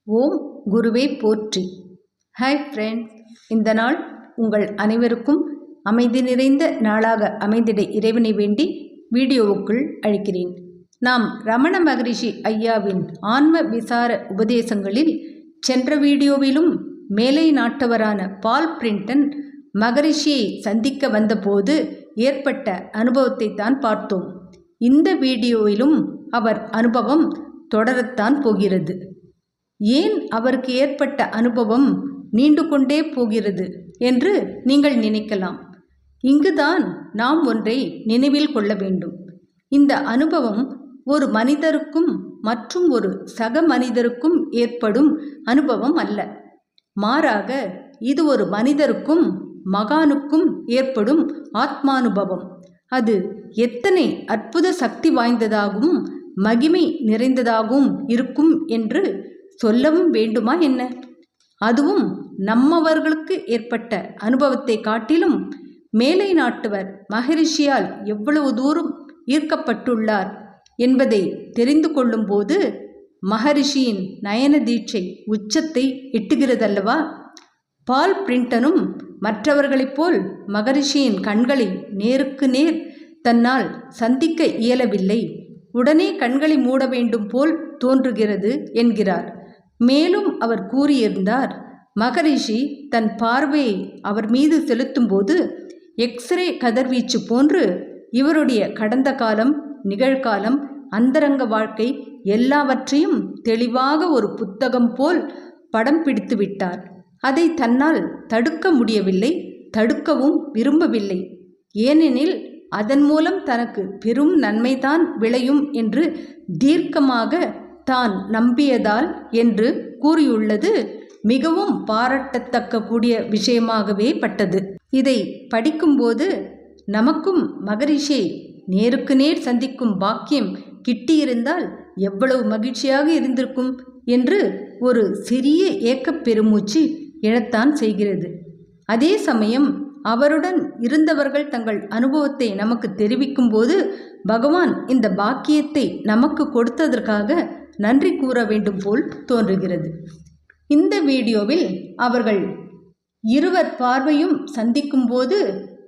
ஓம் குருவே போற்றி. Hi friends, இந்த நாள் உங்கள் அனைவருக்கும் அமைதி நிறைந்த நாளாக அமைந்திட இறைவனை வேண்டி வீடியோவுக்குள் அழைக்கிறேன். நாம் ரமண மகரிஷி ஐயாவின் ஆன்ம விசார உபதேசங்களில் சென்ற வீடியோவிலும் மேலை நாட்டவரான பால் பிரிண்டன் மகரிஷியை சந்திக்க வந்தபோது ஏற்பட்ட அனுபவத்தை தான் பார்த்தோம். இந்த வீடியோவிலும் அவர் அனுபவம் தொடரத்தான் போகிறது. ஏன் அவருக்கு ஏற்பட்ட அனுபவம் நீண்டு கொண்டே போகிறது என்று நீங்கள் நினைக்கலாம். இங்குதான் நாம் ஒன்றை நினைவில் கொள்ள வேண்டும். இந்த அனுபவம் ஒரு மனிதருக்கும் மற்றும் ஒரு சக மனிதருக்கும் ஏற்படும் அனுபவம் அல்ல. மாறாக இது ஒரு மனிதருக்கும் மகானுக்கும் ஏற்படும் ஆத்மானுபவம். அது எத்தனை அற்புத சக்தி வாய்ந்ததாகவும் மகிமை நிறைந்ததாகவும் இருக்கும் என்று சொல்லவும் வேண்டுமா என்ன? அதுவும் நம்மவர்களுக்கு ஏற்பட்ட அனுபவத்தை காட்டிலும் மேலை நாட்டவர் மகரிஷியால் எவ்வளவு தூரம் ஈர்க்கப்பட்டுள்ளார் என்பதை தெரிந்து கொள்ளும் போது மகரிஷியின் நயன தீட்சை உச்சத்தை எட்டுகிறதல்லவா? பால் பிரிண்டனும் மற்றவர்களைப் போல் மகரிஷியின் கண்களை நேருக்கு நேர் தன்னால் சந்திக்க இயலவில்லை. உடனே கண்களை மூட வேண்டும் போல் தோன்றுகிறது என்கிறார். மேலும் அவர் கூறியிருந்தார், மகரிஷி தன் பார்வையை அவர் மீது செலுத்தும்போது எக்ஸ்ரே கதிர்வீச்சு போன்று இவருடைய கடந்த காலம், நிகழ்காலம், அந்தரங்க வாழ்க்கை எல்லாவற்றையும் தெளிவாக ஒரு புத்தகம் போல் படம் பிடித்து விட்டார். அதை தன்னால் தடுக்க முடியவில்லை, தடுக்கவும் விரும்பவில்லை. ஏனெனில் அதன் மூலம் தனக்கு பெரும் நன்மைதான் விளையும் என்று தீர்க்கமாக தான் நம்பியதால் என்று கூறியுள்ளது மிகவும் பாராட்டத்தக்க கூடிய விஷயமாகவே பட்டது. இதை படிக்கும்போது நமக்கும் மகரிஷியை நேருக்கு நேர் சந்திக்கும் பாக்கியம் கிட்டியிருந்தால் எவ்வளவு மகிழ்ச்சியாக இருந்திருக்கும் என்று ஒரு சிறிய ஏக்கப் பெருமூச்சு எழத்தான் செய்கிறது. அதே சமயம் அவருடன் இருந்தவர்கள் தங்கள் அனுபவத்தை நமக்கு தெரிவிக்கும் போது பகவான் இந்த பாக்கியத்தை நமக்கு கொடுத்ததற்காக நன்றி கூற வேண்டும் போல் தோன்றுகிறது. இந்த வீடியோவில் அவர்கள் இருவர் பார்வையும் சந்திக்கும் போது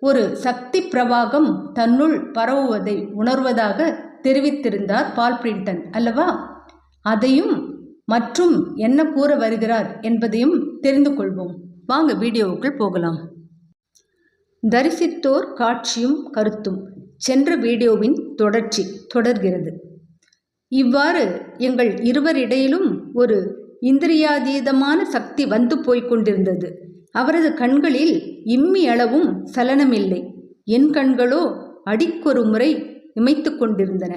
ஒரு சக்தி பிரவாகம் தன்னுள் பரவுவதை உணர்வதாக தெரிவித்திருந்தார் பால் பிரிண்டன் அல்லவா? அதையும் மற்றும் என்ன கூற வருகிறார் என்பதையும் தெரிந்து கொள்வோம். வாங்க வீடியோவுக்குள் போகலாம். தரிசித்தோர் காட்சியும் கருத்தும் சென்ற வீடியோவின் தொடர்ச்சி தொடர்கிறது. இவ்வாறு எங்கள் இருவரிடையிலும் ஒரு இந்திரியாதீதமான சக்தி வந்து போய்கொண்டிருந்தது. அவரது கண்களில் இம்மி அளவும் சலனமில்லை. என் கண்களோ அடிக்கொரு முறை இமைத்து கொண்டிருந்தன.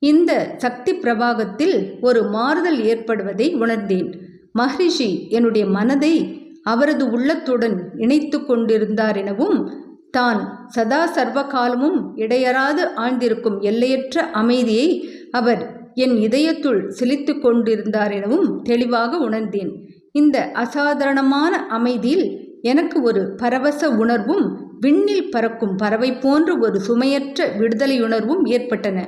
இந்த சக்தி பிரபாகத்தில் ஒரு மாறுதல் ஏற்படுவதை உணர்ந்தேன். மகரிஷி என்னுடைய மனதை அவரது உள்ளத்துடன் இணைத்து கொண்டிருந்தார் எனவும் தான் சதா சர்வ காலமும் இடையறாது ஆழ்ந்திருக்கும் எல்லையற்ற அமைதியை அவர் என் இதயத்துள் செலுத்தி கொண்டிருந்தார் எனவும் தெளிவாக உணர்ந்தேன். இந்த அசாதாரணமான அமைதியில் எனக்கு ஒரு பரவச உணர்வும் விண்ணில் பறக்கும் பறவை போன்ற ஒரு சுமையற்ற விடுதலையுணர்வும் ஏற்பட்டன.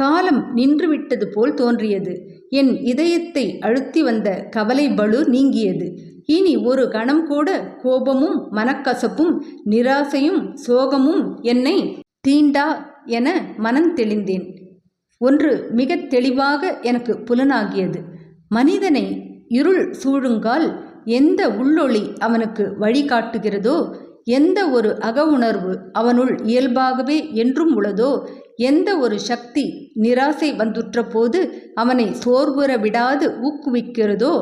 காலம் நின்றுவிட்டது போல் தோன்றியது. என் இதயத்தை அழுத்தி வந்த கவலை பளு நீங்கியது. இனி ஒரு கணம் கூட கோபமும் மனக்கசப்பும் நிராசையும் சோகமும் என்னை தீண்டா என மனம் தெளிந்தேன். ஒன்று மிக தெளிவாக எனக்கு புலனாகியது. மனிதனை இருள் சூழுங்கால் எந்த உள்ளொளி அவனுக்கு வழிகாட்டுகிறதோ, எந்த ஒரு அக உணர்வு அவனுள் இயல்பாகவே என்றும் உள்ளதோ, எந்த ஒரு சக்தி நிராசை வந்துற்ற போது அவனை சோர்வுற விடாது ஊக்குவிக்கிறதோ,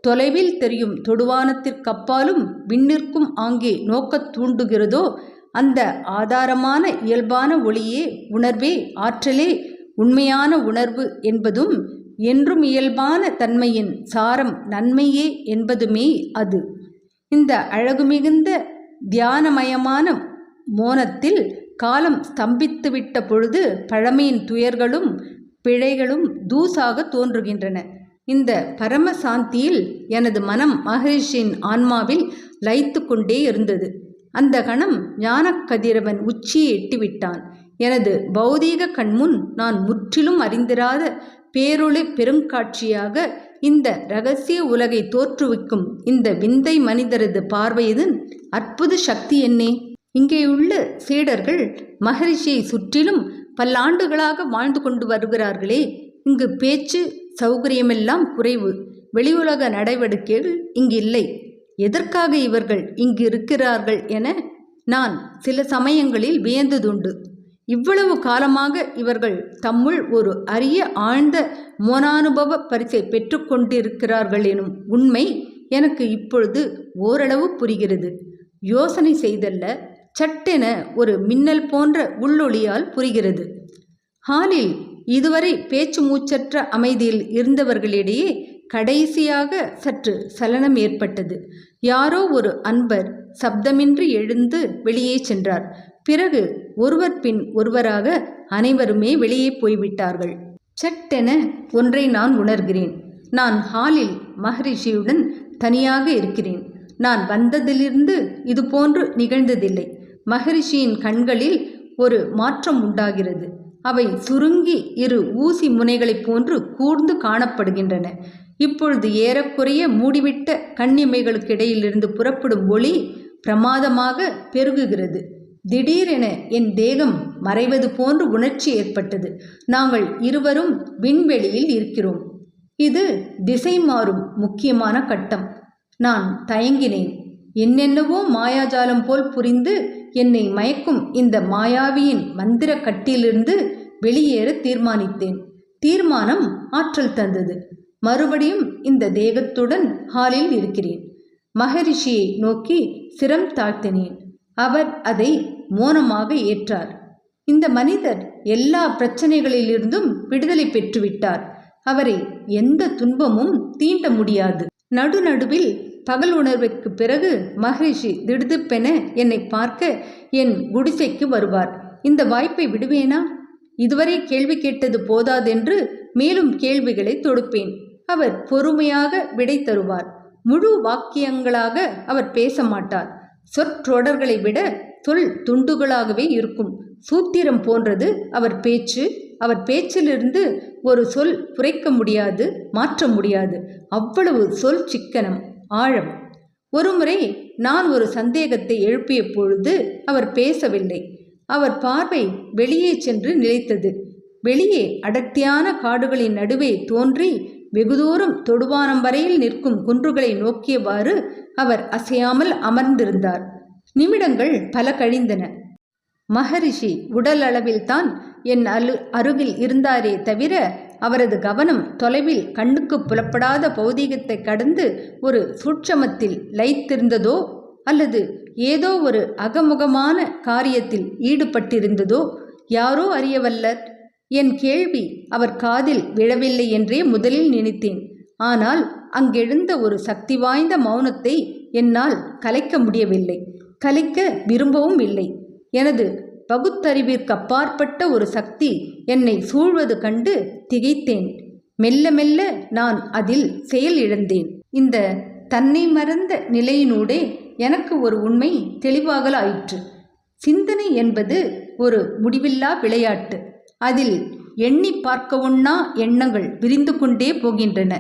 தொலைவில் தெரியும் தொடுவானத்திற்கப்பாலும் விண்ணிற்கும் ஆங்கே நோக்கத் தூண்டுகிறதோ, அந்த ஆதாரமான இயல்பான ஒளியே, உணர்வே, ஆற்றலே உண்மையான உணர்வு என்பதும் என்றும் இயல்பான தன்மையின் சாரம் நன்மையே என்பதுமே அது. இந்த அழகு மிகுந்த தியானமயமான மோனத்தில் காலம் ஸ்தம்பித்துவிட்ட பொழுது பழமையின் துயர்களும் பிழைகளும் தூசாக தோன்றுகின்றன. இந்த பரம சாந்தியில் எனது மனம் மகரிஷியின் ஆன்மாவில் லயித்து கொண்டே இருந்தது. அந்த கணம் ஞானக்கதிரவன் உச்சியை எட்டிவிட்டான். எனது பௌதீக கண்முன் நான் முற்றிலும் அறிந்திராத பேரொளி பெருங்காட்சியாக இந்த இரகசிய உலகை தோற்றுவிக்கும் இந்த விந்தை மனிதரது பார்வையதன் அற்புத சக்தி என்னே. இங்கேயுள்ள சீடர்கள் மகரிஷியை சுற்றிலும் பல்லாண்டுகளாக வாழ்ந்து கொண்டு வருகிறார்களே. இங்கு பேச்சு சௌகரியமெல்லாம் குறைவு. வெளி உலக நடவடிக்கைகள் இங்கு இல்லை. எதற்காக இவர்கள் இங்கு இருக்கிறார்கள் என நான் சில சமயங்களில் வியந்ததுண்டு. இவ்வளவு காலமாக இவர்கள் தம்முள் ஒரு அரிய ஆழ்ந்த மோனானுபவ பரிசை பெற்றுக்கொண்டிருக்கிறார்கள் எனும் உண்மை எனக்கு இப்பொழுது ஓரளவு புரிகிறது. யோசனை செய்தல்ல, சட்டென ஒரு மின்னல் போன்ற உள்ளொளியால் புரிகிறது. ஹாலில் இதுவரை பேச்சு மூச்சற்ற அமைதியில் இருந்தவர்களிடையே கடைசியாக சற்று சலனம் ஏற்பட்டது. யாரோ ஒரு அன்பர் சப்தமின்றி எழுந்து வெளியே சென்றார். பிறகு ஒருவர் பின் ஒருவராக அனைவருமே வெளியே போய்விட்டார்கள். சட்டென ஒன்றை நான் உணர்கிறேன். நான் ஹாலில் மகரிஷியுடன் தனியாக இருக்கிறேன். நான் வந்ததிலிருந்து இது போன்று நிகழ்ந்ததில்லை. மகரிஷியின் கண்களில் ஒரு மாற்றம் உண்டாகிறது. அவை சுருங்கி இரு ஊசி முனைகளைப் போன்று கூர்ந்து காணப்படுகின்றன. இப்பொழுது ஏறக்குறைய மூடிவிட்ட கண்ணிமைகளுக்கிடையிலிருந்து புறப்படும் ஒளி பிரமாதமாக பெருகுகிறது. திடீரென என் தேகம் மறைவது போன்று உணர்ச்சி ஏற்பட்டது. நாங்கள் இருவரும் விண்வெளியில் இருக்கிறோம். இது திசை மாறும் முக்கியமான கட்டம். நான் தயங்கினேன். என்னென்னவோ மாயாஜாலம் போல் புரிந்து என்னை மயக்கும் இந்த மாயாவியின் மந்திர கட்டிலிருந்து வெளியேற தீர்மானித்தேன். தீர்மானம் ஆற்றல் தந்தது. மறுபடியும் இந்த தேகத்துடன் ஹாலில் இருக்கிறேன். மகரிஷியை நோக்கி சிரம் தாழ்த்தினேன். அவர் அதை மௌனமாக ஏற்றார். இந்த மனிதர் எல்லா பிரச்சனைகளிலிருந்தும் விடுதலை பெற்றுவிட்டார். அவரை எந்த துன்பமும் தீண்ட முடியாது. நடுநடுவில் பகல் உணர்வுக்கு பிறகு மகரிஷி திடுதிப்பென என்னை பார்க்க என் குடிசைக்கு வருவார். இந்த வாய்ப்பை விடுவேனா? இதுவரை கேள்வி கேட்டது போதாதென்று மேலும் கேள்விகளை தொடுப்பேன். அவர் பொறுமையாக விடை தருவார். முழு வாக்கியங்களாக அவர் பேச மாட்டார். சொற்றொடர்களை விட சொல் துண்டுகளாகவே இருக்கும். சூத்திரம் போன்றது அவர் பேச்சு. அவர் பேச்சிலிருந்து ஒரு சொல் குறைக்க முடியாது, மாற்ற முடியாது. அவ்வளவு சொல் சிக்கனம், ஆழம். ஒருமுறை நான் ஒரு சந்தேகத்தை எழுப்பிய பொழுது அவர் பேசவில்லை. அவர் பார்வை வெளியே சென்று நிலைத்தது. வெளியே அடர்த்தியான காடுகளின் நடுவே தோன்றி வெகு தூரம் தொடுவானம் வரையில் நிற்கும் குன்றுகளை நோக்கியவாறு அவர் அசையாமல் அமர்ந்திருந்தார். நிமிடங்கள் பல கழிந்தன. மகரிஷி உடல் அளவில்தான் என் அருகில் இருந்தாரே தவிர அவரது கவனம் தொலைவில் கண்ணுக்கு புலப்படாத பௌதீகத்தை கடந்து ஒரு சூட்சமத்தில் லயித்திருந்ததோ அல்லது ஏதோ ஒரு அகமுகமான காரியத்தில் ஈடுபட்டிருந்ததோ யாரோ அறியவல்லர். என் கேள்வி அவர் காதில் விழவில்லை என்றே முதலில் நினைத்தேன். ஆனால் அங்கெழுந்த ஒரு சக்தி வாய்ந்த மௌனத்தை என்னால் கலைக்க முடியவில்லை. கலைக்க விரும்பவும் இல்லை. எனது பகுத்தறிவிற்கு அப்பாற்பட்ட ஒரு சக்தி என்னை சூழ்வது கண்டு திகைத்தேன். மெல்ல மெல்ல நான் அதில் செயல் இழந்தேன். இந்த தன்னை மறந்த நிலையினூடே எனக்கு ஒரு உண்மை தெளிவாகலாயிற்று. சிந்தனை என்பது ஒரு முடிவில்லா விளையாட்டு. அதில் எண்ணி பார்க்க ஒண்ணா எண்ணங்கள் விரிந்து கொண்டே போகின்றன.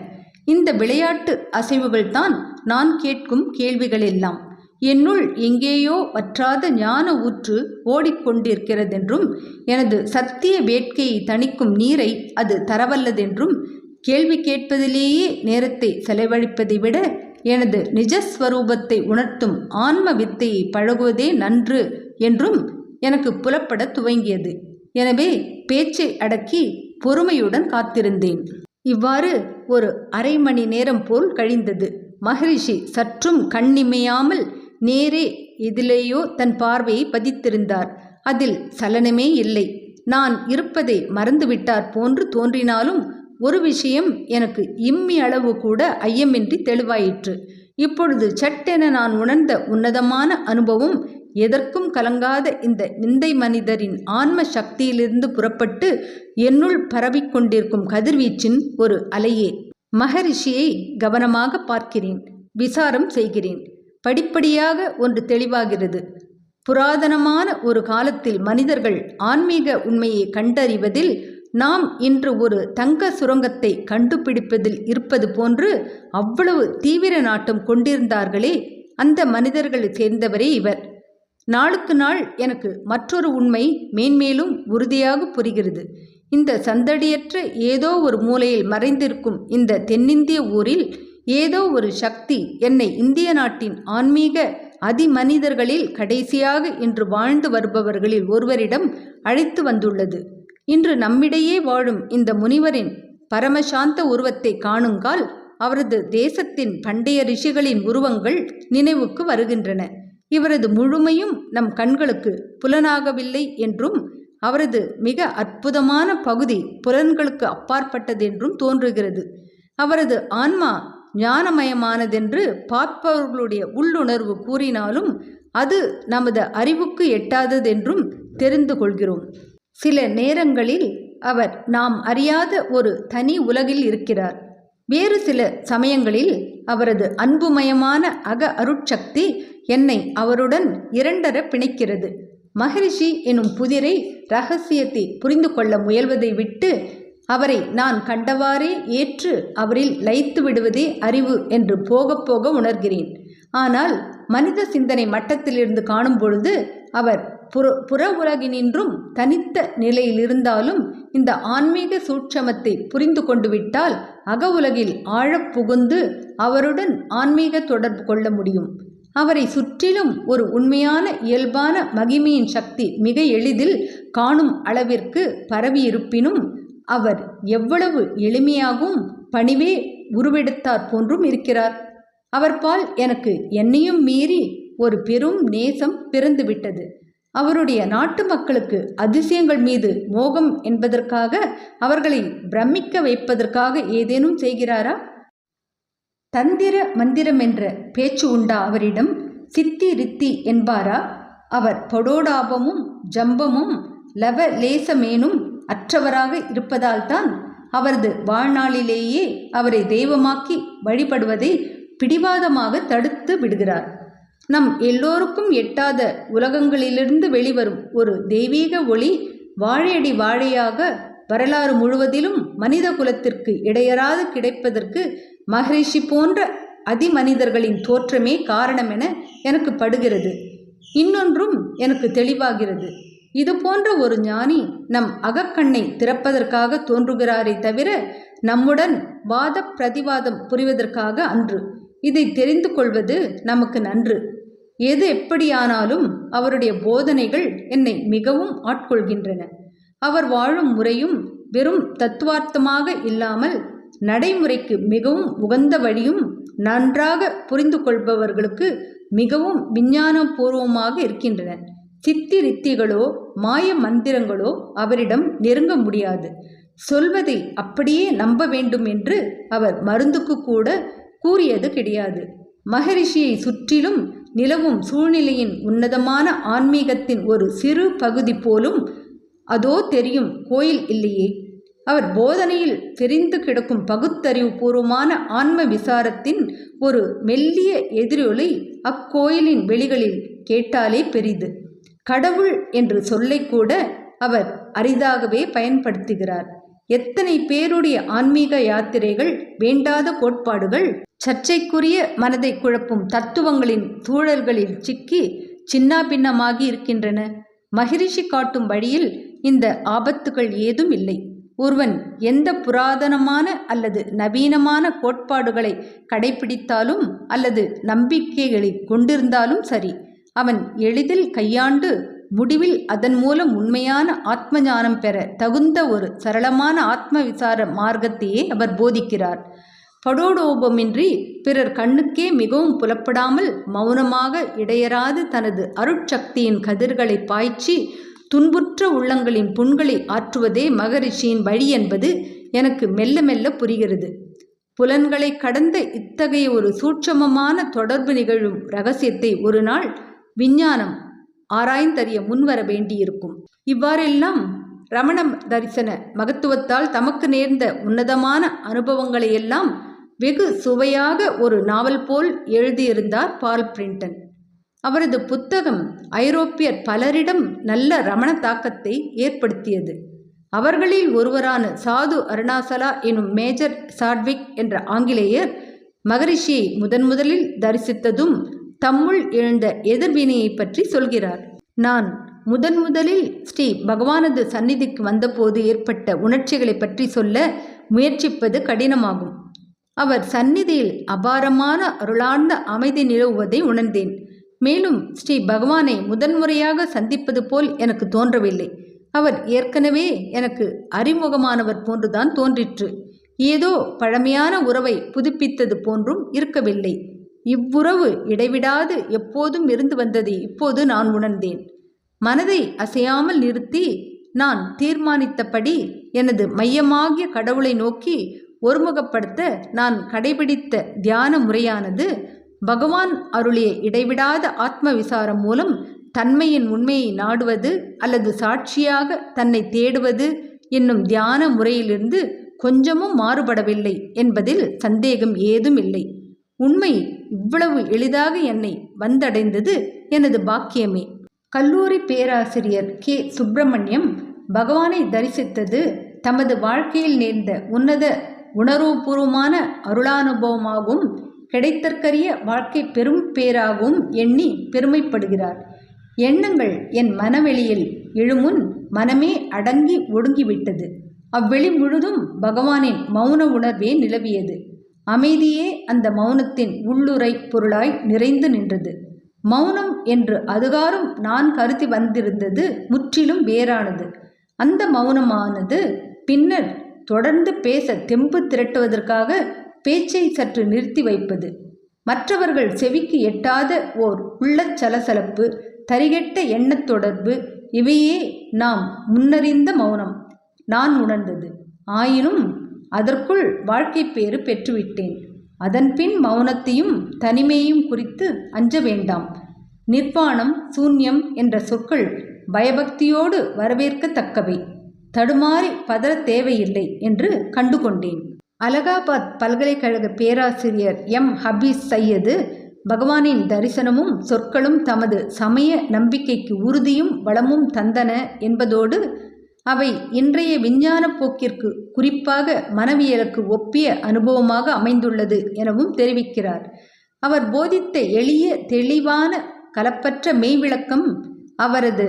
இந்த விளையாட்டு அசைவுகள்தான் நான் கேட்கும் கேள்விகள் எல்லாம். என்னுள் எங்கேயோ வற்றாத ஞான ஊற்று ஓடிக்கொண்டிருக்கிறதென்றும் எனது சத்திய வேட்கையை தணிக்கும் நீரை அது தரவல்லதென்றும் கேள்வி கேட்பதிலேயே நேரத்தை செலவழிப்பதை விட எனது நிஜஸ்வரூபத்தை உணர்த்தும் ஆன்ம வித்தையை பழகுவதே நன்று என்றும் எனக்கு புலப்பட துவங்கியது. எனவே பேச்சை அடக்கி பொறுமையுடன் காத்திருந்தேன். இவ்வாறு ஒரு அரை மணி நேரம் போல் கழிந்தது. மகரிஷி சற்றும் கண்ணிமையாமல் நேரே எதிலேயோ தன் பார்வையை பதித்திருந்தார். அதில் சலனமே இல்லை. நான் இருப்பதை மறந்துவிட்டார் போன்று தோன்றினாலும் ஒரு விஷயம் எனக்கு இம்மி அளவு கூட ஐயமின்றி தெளிவாயிற்று. இப்பொழுது சட்டென நான் உணர்ந்த உன்னதமான அனுபவம் எதற்கும் கலங்காத இந்த விந்தை மனிதரின் ஆன்ம சக்தியிலிருந்து புறப்பட்டு என்னுள் பரவிக்கொண்டிருக்கும் கதிர்வீச்சின் ஒரு அலையே. மகரிஷியை கவனமாக பார்க்கிறேன், விசாரம் செய்கிறேன். படிப்படியாக ஒன்று தெளிவாகிறது. புராதனமான ஒரு காலத்தில் மனிதர்கள் ஆன்மீக உண்மையை கண்டறிவதில் நாம் இன்று ஒரு தங்க சுரங்கத்தை கண்டுபிடிப்பதில் இருப்பது போன்று அவ்வளவு தீவிர நாட்டம் கொண்டிருந்தார்களே, அந்த மனிதர்களை சேர்ந்தவரே இவர். நாளுக்கு நாள் எனக்கு மற்றொரு உண்மை மேன்மேலும் உறுதியாக புரிகிறது. இந்த சந்தடியற்ற ஏதோ ஒரு மூலையில் மறைந்திருக்கும் இந்த தென்னிந்திய ஊரில் ஏதோ ஒரு சக்தி என்னை இந்திய நாட்டின் ஆன்மீக அதிமனிதர்களில் கடைசியாக இன்று வாழ்ந்து வருபவர்களில் ஒருவரிடம் அழைத்து வந்துள்ளது. இன்று நம்மிடையே வாழும் இந்த முனிவரின் பரமசாந்த உருவத்தை காணுங்கால் அவரது தேசத்தின் பண்டைய ரிஷிகளின் உருவங்கள் நினைவுக்கு வருகின்றன. இவரது முழுமையும் நம் கண்களுக்கு புலனாகவில்லை என்றும் அவரது மிக அற்புதமான பகுதி புலன்களுக்கு அப்பாற்பட்டதென்றும் தோன்றுகிறது. அவரது ஆன்மா ஞானமயமானதென்று பார்ப்பவர்களுடைய உள்ளுணர்வு கூறினாலும் அது நமது அறிவுக்கு எட்டாததென்றும் தெரிந்து கொள்கிறோம். சில நேரங்களில் அவர் நாம் அறியாத ஒரு தனி உலகில் இருக்கிறார். வேறு சில சமயங்களில் அவரது அன்புமயமான அருட்சக்தி என்னை அவருடன் இரண்டர பிணைக்கிறது. மகரிஷி எனும் புதிரை இரகசியத்தை புரிந்து கொள்ள முயல்வதை விட்டு அவரை நான் கண்டவாறே ஏற்று அவரில் லயித்து விடுவதே அறிவு என்று போக போக உணர்கிறேன். ஆனால் மனித சிந்தனை மட்டத்திலிருந்து காணும் பொழுது அவர் புற உலகினின்றும் தனித்த நிலையில் இருந்தாலும் இந்த ஆன்மீக சூட்சமத்தை புரிந்து கொண்டு விட்டால் அக உலகில் ஆழப் புகுந்து அவருடன் ஆன்மீக தொடர்பு கொள்ள முடியும். அவரை சுற்றிலும் ஒரு உண்மையான இயல்பான மகிமையின் சக்தி மிக எளிதில் காணும் அளவிற்கு பரவியிருப்பினும் அவர் எவ்வளவு எளிமையாகவும் பணிவே உருவெடுத்தார் போன்றும் இருக்கிறார். அவர் பால் எனக்கு என்னையும் மீறி ஒரு பெரும் நேசம் பிறந்துவிட்டது. அவருடைய நாட்டு மக்களுக்கு அதிசயங்கள் மீது மோகம் என்பதற்காக அவர்களை பிரமிக்க வைப்பதற்காக ஏதேனும் செய்கிறாரா? தந்திர மந்திரம் என்ற பேச்சு உண்டா அவரிடம்? சித்தி ரித்தி என்பாரா? அவர் படோடாபமும் ஜம்பமும் லவலேசமேனும் அற்றவராக இருப்பதால்தான் அவரது வாழ்நாளிலேயே அவரை தெய்வமாக்கி வழிபடுவதை பிடிவாதமாக தடுத்து விடுகிறார். நம் எல்லோருக்கும் எட்டாத உலகங்களிலிருந்து வெளிவரும் ஒரு தெய்வீக ஒளி வாழையடி வாழையாக வரலாறு முழுவதிலும் மனித குலத்திற்கு இடையறாது கிடைப்பதற்கு மகரிஷி போன்ற அதிமனிதர்களின் தோற்றமே காரணம் என எனக்கு படுகிறது. இன்னொன்றும் எனக்கு தெளிவாகிறது. இது போன்ற ஒரு ஞானி நம் அகக்கண்ணை திறப்பதற்காக தோன்றுகிறாரே தவிர நம்முடன் வாத பிரதிவாதம் புரிவதற்காக அன்று. இதை தெரிந்து கொள்வது நமக்கு நன்று. எது எப்படியானாலும் அவருடைய போதனைகள் என்னை மிகவும் ஆட்கொள்கின்றன. அவர் வாழும் முறையும் வெறும் தத்துவார்த்தமாக இல்லாமல் நடைமுறைக்கு மிகவும் உகந்த வழியும் நன்றாக புரிந்து கொள்பவர்களுக்கு மிகவும் விஞ்ஞானபூர்வமாக இருக்கின்றன. சித்தி ரித்திகளோ மாய மந்திரங்களோ அவரிடம் நெருங்க முடியாது. சொல்வதை அப்படியே நம்ப வேண்டும் என்று அவர் மருந்துக்கு கூட கூறியது கிடையாது. மகரிஷியை சுற்றிலும் நிலவும் சூழ்நிலையின் உன்னதமான ஆன்மீகத்தின் ஒரு சிறு பகுதி போலும் அதோ தெரியும் கோயில் இல்லையே. அவர் போதனையில் தெரிந்து கிடக்கும் பகுத்தறிவு பூர்வமான ஆன்ம விசாரத்தின் ஒரு மெல்லிய எதிரொலி அக்கோயிலின் வெளிகளில் கேட்டாலே பெரிது. கடவுள் என்று சொல்லை கூட அவர் அரிதாகவே பயன்படுத்துகிறார். எத்தனை பேருடைய ஆன்மீக யாத்திரைகள் வேண்டாத கோட்பாடுகள் சர்ச்சைக்குரிய மனதை குழப்பும் தத்துவங்களின் சூழல்களில் சிக்கி சின்னாபின்னமாகி இருக்கின்றன. மகரிஷி காட்டும் வழியில் இந்த ஆபத்துகள் ஏதும் இல்லை. ஒருவன் எந்த புராதனமான அல்லது நவீனமான கோட்பாடுகளை கடைபிடித்தாலும் அல்லது நம்பிக்கைகளை கொண்டிருந்தாலும் சரி, அவன் எளிதில் கையாண்டு முடிவில் அதன் மூலம் உண்மையான ஆத்ம ஞானம் பெற தகுந்த ஒரு சரளமான ஆத்ம விசார மார்க்கத்தையே அவர் போதிக்கிறார். படோடோபமின்றி பிறர் கண்ணுக்கே மிகவும் புலப்படாமல் மௌனமாக இடையராது தனது அருட்சக்தியின் கதிர்களை பாய்ச்சி துன்புற்ற உள்ளங்களின் புண்களை ஆற்றுவதே மகரிஷியின் வழி என்பது எனக்கு மெல்ல மெல்ல புரிகிறது. புலன்களை கடந்த இத்தகைய ஒரு சூட்சமமான தொடர்பு நிகழும் இரகசியத்தை ஒரு நாள் விஞ்ஞானம் ஆராய்ந்தறிய முன்வர வேண்டியிருக்கும். இவ்வாறெல்லாம் ரமண தரிசன மகத்துவத்தால் தமக்கு நேர்ந்த உன்னதமான அனுபவங்களையெல்லாம் வெகு சுவையாக ஒரு நாவல் போல் எழுதியிருந்தார் பால் பிரிண்டன். அவரது புத்தகம் ஐரோப்பியர் பலரிடம் நல்ல ரமண தாக்கத்தை ஏற்படுத்தியது. அவர்களில் ஒருவரான சாது அருணாசலா எனும் மேஜர் சாட்விக் என்ற ஆங்கிலேயர் மகரிஷியை முதலில் தரிசித்ததும் தம்முள் எழுந்த எதிர்வினையை பற்றி சொல்கிறார். நான் முதலில் ஸ்ரீ பகவானது சந்நிதிக்கு வந்தபோது ஏற்பட்ட உணர்ச்சிகளை பற்றி சொல்ல முயற்சிப்பது கடினமாகும். அவர் சந்நிதியில் அபாரமான அருளார்ந்த அமைதி நிலவுவதை உணர்ந்தேன். மேலும் ஸ்ரீ பகவானை முதன்முறையாக சந்திப்பது போல் எனக்கு தோன்றவில்லை. அவர் ஏற்கனவே எனக்கு அறிமுகமானவர் போன்றுதான் தோன்றிற்று. ஏதோ பழமையான உறவை புதுப்பித்தது போன்றும் இருக்கவில்லை. இவ்வுறவு இடைவிடாது எப்போதும் இருந்து வந்ததை இப்போது நான் உணர்ந்தேன். மனதை அசையாமல் நிறுத்தி நான் தீர்மானித்தபடி எனது மையமாகிய கடவுளை நோக்கி ஒருமுகப்படுத்த நான் கடைபிடித்த தியான முறையானது பகவான் அருளிய இடைவிடாத ஆத்ம விசாரம் மூலம் தன்மையின் உண்மையை நாடுவது அல்லது சாட்சியாக தன்னை தேடுவது என்னும் தியான முறையிலிருந்து கொஞ்சமும் மாறுபடவில்லை என்பதில் சந்தேகம் ஏதும் இல்லை. உண்மை இவ்வளவு எளிதாக என்னை வந்தடைந்தது எனது பாக்கியமே. கல்லூரி பேராசிரியர் கே. சுப்பிரமணியம் பகவானை தரிசித்தது தமது வாழ்க்கையில் நேர்ந்த உன்னத உணர்வுபூர்வமான அருளானுபவமாகவும் கிடைத்தற்கரிய வாழ்க்கை பெரும் பேராகவும் எண்ணி பெருமைப்படுகிறார். எண்ணங்கள் என் மனவெளியில் எழுமுன் மனமே அடங்கி ஒடுங்கிவிட்டது. அவ்வெளி முழுதும் பகவானின் மௌன உணர்வே நிலவியது. அமைதியே அந்த மௌனத்தின் உள்ளுரை பொருளாய் நிறைந்து நின்றது. மௌனம் என்று அதுகாரும் நான் கருதி வந்திருந்தது முற்றிலும் வேறானது. அந்த மௌனமானது பின்னர் தொடர்ந்து பேச தெம்பு திரட்டுவதற்காக பேச்சை சற்று நிறுத்தி வைப்பது, மற்றவர்கள் செவிக்கு எட்டாத ஓர் உள்ளச் சலசலப்பு, தரிகெட்ட எண்ணத் தொடர்பு, இவையே நாம் முன்னறிந்த மௌனம் நான் உணர்ந்தது. ஆயினும் அதற்குள் வாழ்க்கை பேறு பெற்றுவிட்டேன். அதன்பின் மௌனத்தையும் தனிமையையும் குறித்து அஞ்ச வேண்டாம். நிர்வாணம், சூன்யம் என்ற சொற்கள் பயபக்தியோடு வரவேற்கத்தக்கவை. தடுமாறி பதற தேவையில்லை என்று கண்டுகொண்டேன். அலகாபாத் பல்கலைக்கழக பேராசிரியர் எம். ஹபீஸ் சையது பகவானின் தரிசனமும் சொற்களும் தமது சமய நம்பிக்கைக்கு உறுதியும் வளமும் தந்தன என்பதோடு அவை இன்றைய விஞ்ஞான போக்கிற்கு, குறிப்பாக மனவியலுக்கு ஒப்பிய அனுபவமாக அமைந்துள்ளது எனவும் தெரிவிக்கிறார். அவர் போதித்த எளிய தெளிவான கலப்பற்ற மெய்விளக்கம் அவரது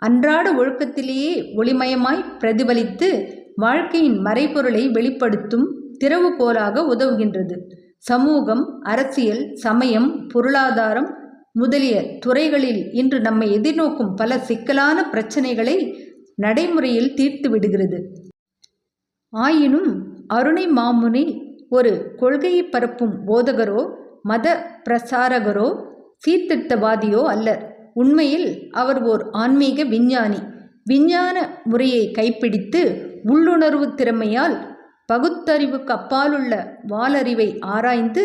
அன்றாட ஒழுக்கத்திலேயே ஒளிமயமாய் பிரதிபலித்து வாழ்க்கையின் மறைபொருளை வெளிப்படுத்தும் திறவுகோலாக உதவுகின்றது. சமூகம், அரசியல், சமயம், பொருளாதாரம் முதலிய துறைகளில் இன்று நம்மை எதிர்நோக்கும் பல சிக்கலான பிரச்சனைகளை நடைமுறையில் தீர்த்து விடுகிறது. ஆயினும் அருணை மாமுனி ஒரு கொள்கையை பரப்பும் போதகரோ மத பிரசாரகரோ சீர்திருத்தவாதியோ அல்லர். உண்மையில் அவர் ஓர் ஆன்மீக விஞ்ஞானி. விஞ்ஞான முறையை கைப்பிடித்து உள்ளுணர்வு திறமையால் பகுத்தறிவுக்கு அப்பாலுள்ள வாலறிவை ஆராய்ந்து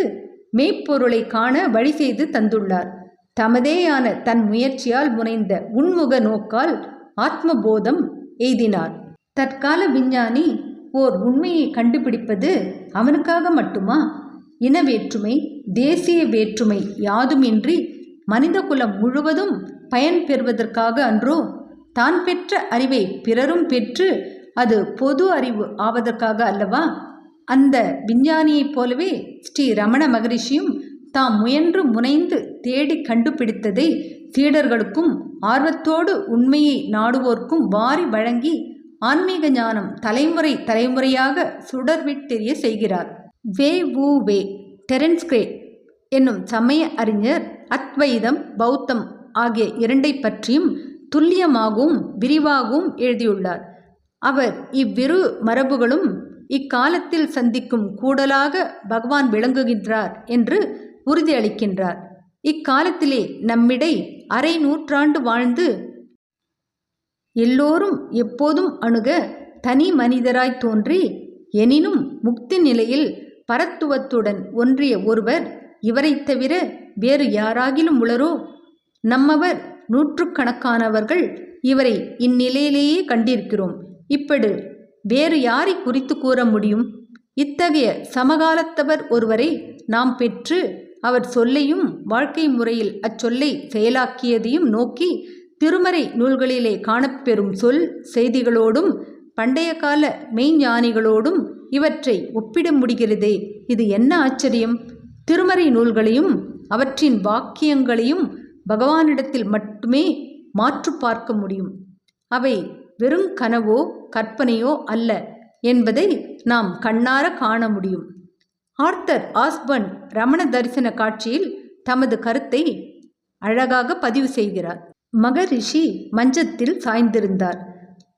மெய்ப்பொருளை காண வழி செய்து தந்துள்ளார். தமதேயான தன் முயற்சியால் முனைந்த உன்முக நோக்கால் ஆத்மபோதம் எய்தினார். தற்கால விஞ்ஞானி ஓர் உண்மையை கண்டுபிடிப்பது அவனுக்காக மட்டுமா? இன வேற்றுமை, தேசிய வேற்றுமை யாதுமின்றி மனித குலம் முழுவதும் பயன் பெறுவதற்காக அன்றோ? தான் பெற்ற அறிவை பிறரும் பெற்று அது பொது அறிவு ஆவதற்காக அல்லவா? அந்த விஞ்ஞானியைப் போலவே ஸ்ரீ ரமண மகரிஷியும் தாம் முயன்று முனைந்து தேடி கண்டுபிடித்ததை சீடர்களுக்கும் ஆர்வத்தோடு உண்மையை நாடுவோர்க்கும் வாரி வழங்கி ஆன்மீக ஞானம் தலைமுறை தலைமுறையாக சுடர்விட்டெரிய செய்கிறார். வே டெரன்ஸ் கிரே என்னும் சமய அறிஞர் அத்வைதம், பௌத்தம் ஆகிய இரண்டை பற்றியும் துல்லியமாகவும் விரிவாகவும் எழுதியுள்ளார். அவர் இவ்விரு மரபுகளும் இக்காலத்தில் சந்திக்கும் கூடலாக பகவான் விளங்குகின்றார் என்று உறுதியளிக்கின்றார். இக்காலத்திலே நம்மிடை அரை நூற்றாண்டு வாழ்ந்து எல்லோரும் எப்போதும் அணுக தனி மனிதராய் தோன்றி எனினும் முக்தி நிலையில் பரத்துவத்துடன் ஒன்றிய ஒருவர் இவரைத் தவிர வேறு யாராகிலும் உளரோ? நம்மவர் நூற்றுக்கணக்கானவர்கள் இவரை இந்நிலையிலேயே கண்டிருக்கிறோம். இப்படி வேறு யாரை குறித்து கூற முடியும்? இத்தகைய சமகாலத்தவர் ஒருவரை நாம் பெற்று அவர் சொல்லையும் வாழ்க்கை முறையில் அச்சொல்லை செயலாக்கியதையும் நோக்கி திருமறை நூல்களிலே காணப்பெறும் சொல் செய்திகளோடும் பண்டைய கால மெய்ஞானிகளோடும் இவற்றை ஒப்பிட முடிகிறதே, இது என்ன ஆச்சரியம்! திருமறை நூல்களையும் அவற்றின் வாக்கியங்களையும் பகவானிடத்தில் மட்டுமே மாற்று பார்க்க முடியும். அவை வெறும் கனவோ கற்பனையோ அல்ல என்பதை நாம் கண்ணார காண முடியும். ஆர்தர் ஆஸ்பர்ன் ரமண தரிசன காட்சியில் தமது கருத்தை அழகாக பதிவு செய்கிறார். மகரிஷி மஞ்சத்தில் சாய்ந்திருந்தார்.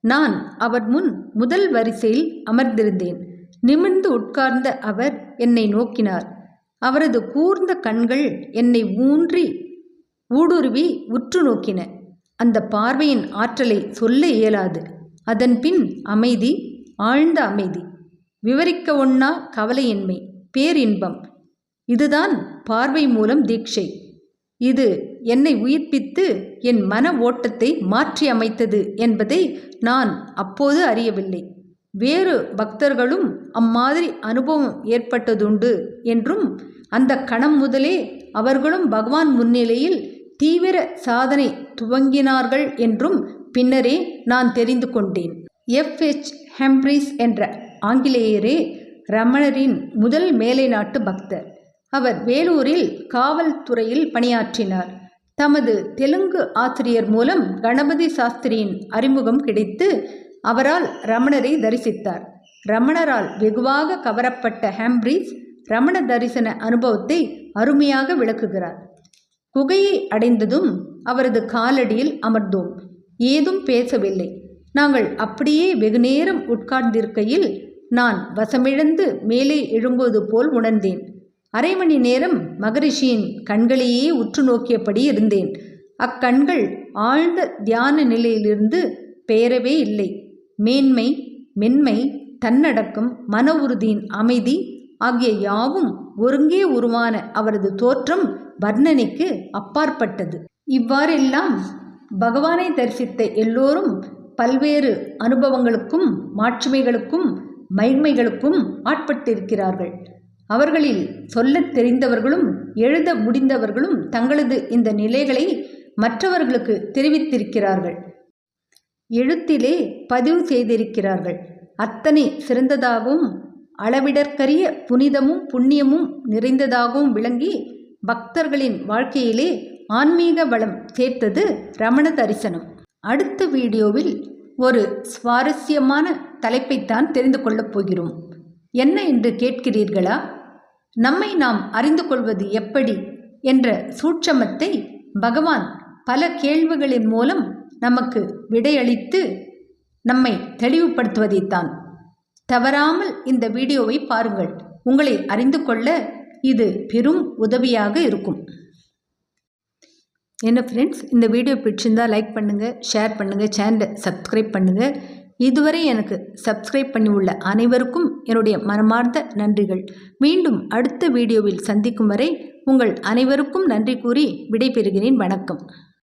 நான் அவர் முன் முதல் வரிசையில் அமர்ந்திருந்தேன். நிமிர்ந்து உட்கார்ந்த அவர் என்னை நோக்கினார். அவரது கூர்ந்த கண்கள் என்னை ஊடுருவி உற்று நோக்கின. அந்த பார்வையின் ஆற்றலை சொல்ல இயலாது. அதன் பின் அமைதி, ஆழ்ந்த அமைதி, விவரிக்க ஒண்ணா கவலையின்மை, பேரின்பம். இதுதான் பார்வை மூலம் தீட்சை. இது என்னை உயிர்ப்பித்து என் மன ஓட்டத்தை மாற்றி அமைத்தது என்பதை நான் அப்போது அறியவில்லை. வேறு பக்தர்களும் அம்மாதிரி அனுபவம் ஏற்பட்டதுண்டு என்றும், அந்த கணம் முதலே அவர்களும் பகவான் முன்னிலையில் தீவிர சாதனை துவங்கினார்கள் என்றும் பின்னரே நான் தெரிந்து கொண்டேன். F.H. ஹெம்ப்ரீஸ் என்ற ஆங்கிலேயரே ரமணரின் முதல் மேலை நாட்டு பக்தர். அவர் வேலூரில் காவல்துறையில் பணியாற்றினார். தமது தெலுங்கு ஆசிரியர் மூலம் கணபதி சாஸ்திரியின் அறிமுகம் கிடைத்து அவரால் ரமணரை தரிசித்தார். ரமணரால் வெகுவாக கவரப்பட்ட ஹெம்ப்ரீஸ் ரமண தரிசன அனுபவத்தை அருமையாக விளக்குகிறார். குகையை அடைந்ததும் அவரது காலடியில் அமர்ந்தோம். ஏதும் பேசவில்லை. நாங்கள் அப்படியே வெகுநேரம் உட்கார்ந்திருக்கையில் நான் வசமிழந்து மேலே எழும்புவது போல் உணர்ந்தேன். அரை மணி நேரம் மகரிஷியின் கண்களையே உற்று நோக்கியபடி இருந்தேன். அக்கண்கள் ஆழ்ந்த தியான நிலையிலிருந்து பெயரவே இல்லை. மேன்மை, மென்மை, தன்னடக்கம், மன உறுதியின் அமைதி ஆகிய யாவும் ஒருங்கே உருவான அவரது தோற்றம் வர்ணனைக்கு அப்பாற்பட்டது. இவ்வாறெல்லாம் பகவானை தரிசித்த எல்லோரும் பல்வேறு அனுபவங்களுக்கும் மாட்சிமைகளுக்கும் மகிமைகளுக்கும் ஆட்பட்டிருக்கிறார்கள். அவர்களில் சொல்லத் தெரிந்தவர்களும் எழுத முடிந்தவர்களும் தங்களது இந்த நிலைகளை மற்றவர்களுக்கு தெரிவித்திருக்கிறார்கள். எழுத்திலே பதிவு செய்திருக்கிறார்கள். அத்தனை சிறந்ததாகவும் அளவிடற்கரிய புனிதமும் புண்ணியமும் நிறைந்ததாகவும் விளங்கி பக்தர்களின் வாழ்க்கையிலே ஆன்மீக வளம் சேர்த்தது ரமண தரிசனம். அடுத்த வீடியோவில் ஒரு சுவாரஸ்யமான தலைப்பைத்தான் தெரிந்து கொள்ளப் போகிறோம். என்ன என்று கேட்கிறீர்களா? நம்மை நாம் அறிந்து கொள்வது எப்படி என்ற சூட்சமத்தை பகவான் பல கேள்விகளின் மூலம் நமக்கு விடையளித்து நம்மை தெளிவுபடுத்துவதைத்தான். தவறாமல் இந்த வீடியோவை பாருங்கள். உங்களை அறிந்து கொள்ள இது பெரும் உதவியாக இருக்கும். என்ன ஃப்ரெண்ட்ஸ், இந்த வீடியோ பிடிச்சிருந்தால் லைக் பண்ணுங்கள், ஷேர் பண்ணுங்கள், சேனலை சப்ஸ்கிரைப் பண்ணுங்கள். இதுவரை எனக்கு சப்ஸ்கிரைப் பண்ணி உள்ள அனைவருக்கும் என்னுடைய மனமார்ந்த நன்றிகள். மீண்டும் அடுத்த வீடியோவில் சந்திக்கும் வரை உங்கள் அனைவருக்கும் நன்றி கூறி விடைபெறுகிறேன். வணக்கம்.